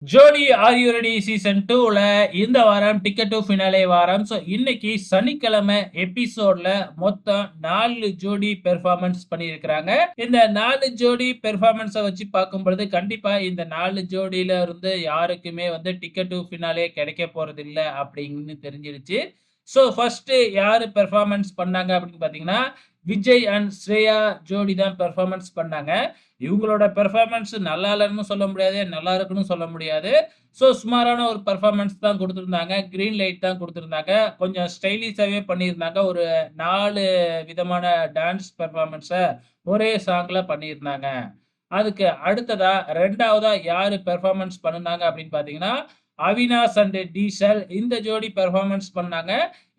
ஜோடி are you ready season 2ல இந்த வாரம் டிக்கெட் டு ஃபினாலே வாரம். ஸோ இன்னைக்கு சனிக்கிழமை எபிசோட்ல மொத்தம் 4 ஜோடி பெர்ஃபார்மன்ஸ் பண்ணியிருக்கிறாங்க. இந்த 4 ஜோடி பெர்ஃபார்மன்ஸை வச்சு பார்க்கும் பொழுது கண்டிப்பா இந்த 4 ஜோடியில இருந்து யாருக்குமே வந்து டிக்கெட் டு ஃபினாலே கிடைக்க போறது இல்ல அப்படின்னு தெரிஞ்சிருச்சு. ஸோ ஃபர்ஸ்ட் யாரு பெர்ஃபார்மன்ஸ் பண்ணாங்க அப்படின்னு பார்த்தீங்கன்னா விஜய் அண்ட் ஸ்ரேயா ஜோடி தான் பெர்ஃபார்மன்ஸ் பண்ணாங்க. இவங்களோட பெர்ஃபார்மன்ஸ் நல்லா இல்லன்னு சொல்ல முடியாது, நல்லா இருக்குன்னு சொல்ல முடியாது. ஸோ சுமாரான ஒரு பெர்ஃபார்மன்ஸ் தான் குடுத்திருந்தாங்க. கிரீன் லைட் தான் குடுத்திருந்தாங்க. கொஞ்சம் ஸ்டைலிஷாவே பண்ணியிருந்தாங்க. ஒரு 4 விதமான டான்ஸ் பெர்ஃபார்மன்ஸ ஒரே சாங்ல பண்ணியிருந்தாங்க. அதுக்கு அடுத்ததா 2வதா யாரு பெர்ஃபார்மன்ஸ் பண்ணுனாங்க அப்படின்னு பார்த்தீங்கன்னா, அவினாஷ் அண்ட் டீசல் இந்த ஜோடி பெர்ஃபார்மன்ஸ் பண்ணாங்க.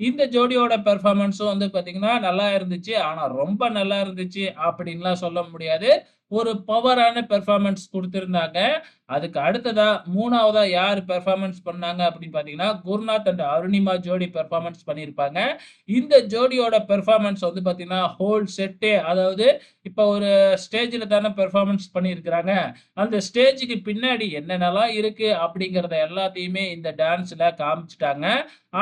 இந்த ஜோடியோட பெர்ஃபார்மன்ஸும் வந்து பார்த்தீங்கன்னா, நல்லா இருந்துச்சு. ஆனா ரொம்ப நல்லா இருந்துச்சு அப்படின்லாம் சொல்ல முடியாது. ஒரு பவரான பெர்ஃபார்மன்ஸ் குடுத்திருந்தாங்க. அதுக்கு அடுத்ததா 3வதா யார் பெர்ஃபார்மன்ஸ் பண்ணாங்க அப்படின்னு பார்த்தீங்கன்னா, குருநாத் அண்ட் அருணிமா ஜோடி பெர்ஃபார்மன்ஸ் பண்ணியிருப்பாங்க. இந்த ஜோடியோட பெர்ஃபார்மன்ஸ் வந்து பார்த்தீங்கன்னா, ஹோல் செட்டே அதாவது இப்ப ஒரு ஸ்டேஜ்ல தானே பெர்ஃபார்மன்ஸ் பண்ணியிருக்கிறாங்க. அந்த ஸ்டேஜ்க்கு பின்னாடி என்னென்னலாம் இருக்கு அப்படிங்கிறத எல்லாத்தையுமே இந்த டான்ஸ்ல காமிச்சுட்டாங்க.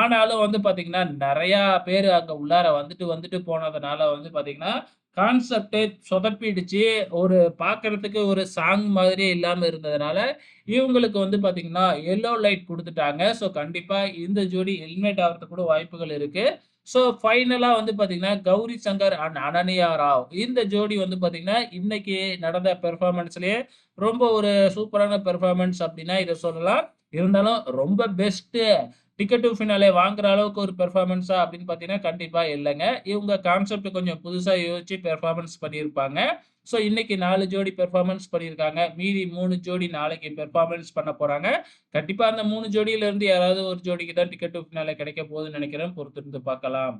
ஆனாலும் வந்து பார்த்தீங்கன்னா, நெறையா பேரு அங்க உள்ளார வந்துட்டு வந்துட்டு போனதுனால வந்து பார்த்தீங்கன்னா, கான்செப்ட்டே சொதப்பிடுச்சு. ஒரு பார்க்கறதுக்கு ஒரு சாங் மாதிரியே இல்லாம இருந்ததுனால, இவங்களுக்கு வந்து பார்த்தீங்கன்னா, எல்லோ லைட் குடுத்துட்டாங்க. ஸோ கண்டிப்பா இந்த ஜோடி எலிமினேட் ஆவறதுக்கு கூட வாய்ப்புகள் இருக்கு. ஸோ ஃபைனலா வந்து பார்த்தீங்கன்னா, கௌரி சங்கர் அண்ட் அனன்யா ராவ் இந்த ஜோடி வந்து பார்த்தீங்கன்னா, இன்னைக்கு நடந்த பெர்ஃபார்மன்ஸ்லயே ரொம்ப ஒரு சூப்பரான பெர்ஃபார்மன்ஸ் அப்டின்னா இத சொல்லலாம். இருந்தாலும் ரொம்ப பெஸ்ட்டு டிக்கெட் டு ஃபினாலே வாங்குற அளவுக்கு ஒரு பெர்ஃபார்மன்ஸா அப்படின்னு பார்த்தீங்கன்னா, கண்டிப்பா இல்லங்க. இவங்க கான்செப்ட் கொஞ்சம் புதுசா யோசிச்சு பெர்ஃபார்மன்ஸ் பண்ணியிருப்பாங்க. ஸோ இன்னைக்கு 4 ஜோடி பெர்ஃபார்மன்ஸ் பண்ணியிருக்காங்க. மீதி 3 ஜோடி நாளைக்கு பெர்ஃபார்மன்ஸ் பண்ண போறாங்க. கண்டிப்பா அந்த 3 ஜோடியில இருந்து யாராவது ஒரு ஜோடிக்கு தான் டிக்கெட் டு ஃபினாலே கிடைக்க போகுதுன்னு நெனைக்கிறேன். பொறுத்திருந்து பார்க்கலாம்.